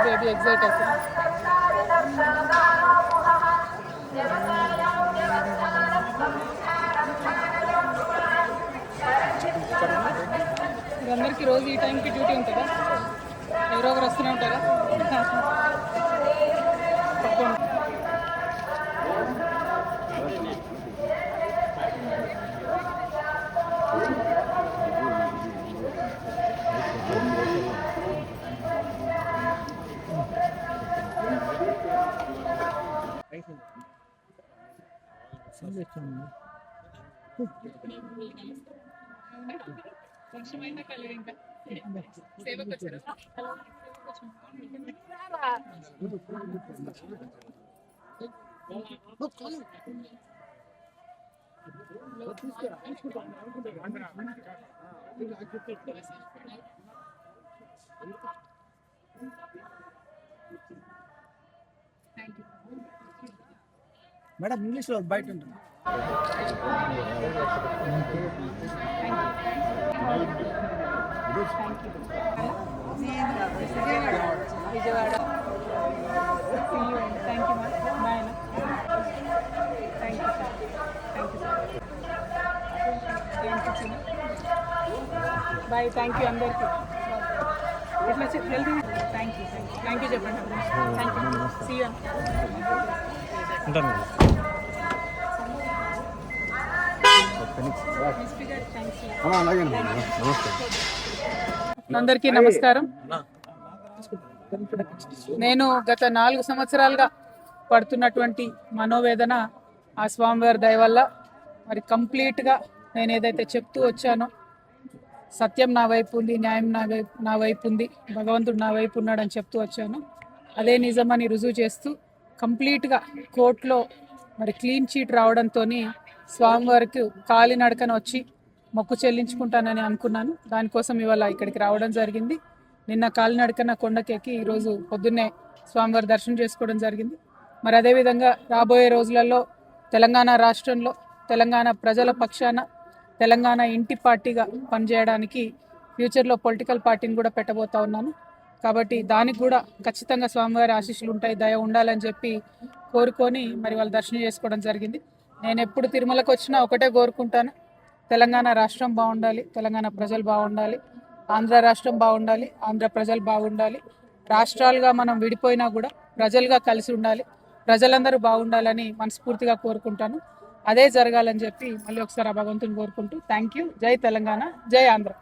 baby excited. అందరికి రోజు ఈ టైంకి డ్యూటీ ఉంటుందా? ఎవరో ఒకరు వస్తూనే ఉంటారా? మేడం ఇంగ్లీష్లో బయట ఉంటుంది. Vijayawada. Thank you ma'am. Bye. Thank you sir. Thank you. Bye. Thank you అందరికీ. ఎట్లా హెల్తీ. థ్యాంక్ యూ చెప్పండి. Thank you. See you. ఉంటాను. అందరికీ నమస్కారం. నేను గత 4 సంవత్సరాలుగా పడుతున్నటువంటి మనోవేదన ఆ స్వామివారి దయ వల్ల మరి కంప్లీట్గా నేను ఏదైతే చెప్తూ వచ్చానో సత్యం నా వైపు ఉంది, న్యాయం నా వైపు ఉంది, భగవంతుడు నా వైపు ఉన్నాడని చెప్తూ వచ్చాను. అదే నిజమని రుజువు చేస్తూ కంప్లీట్గా కోర్టులో మరి క్లీన్ చీట్ రావడంతో స్వామివారికి కాలినడకన వచ్చి మొక్కు చెల్లించుకుంటానని అనుకున్నాను. దానికోసం ఇవాళ ఇక్కడికి రావడం జరిగింది. నిన్న కాలినడకన కొండకెక్కి ఈరోజు పొద్దున్నే స్వామివారి దర్శనం చేసుకోవడం జరిగింది. మరి అదేవిధంగా రాబోయే రోజులలో తెలంగాణ రాష్ట్రంలో తెలంగాణ ప్రజల పక్షాన తెలంగాణ ఇంటి పార్టీగా పనిచేయడానికి ఫ్యూచర్లో పొలిటికల్ పార్టీని కూడా పెట్టబోతా ఉన్నాను. కాబట్టి దానికి కూడా ఖచ్చితంగా స్వామివారి ఆశీస్సులు ఉంటాయి, దయ ఉండాలని చెప్పి కోరుకొని మరి వాళ్ళు దర్శనం చేసుకోవడం జరిగింది. నేను ఎప్పుడు తిరుమలకు వచ్చినా ఒకటే కోరుకుంటాను, తెలంగాణ రాష్ట్రం బాగుండాలి, తెలంగాణ ప్రజలు బాగుండాలి, ఆంధ్ర రాష్ట్రం బాగుండాలి, ఆంధ్ర ప్రజలు బాగుండాలి. రాష్ట్రాలుగా మనం విడిపోయినా కూడా ప్రజలుగా కలిసి ఉండాలి, ప్రజలందరూ బాగుండాలని మనస్ఫూర్తిగా కోరుకుంటాను. అదే జరగాలని చెప్పి మళ్ళీ ఒకసారి భగవంతుని కోరుకుంటూ థ్యాంక్ యూ. జై తెలంగాణ, జై ఆంధ్ర.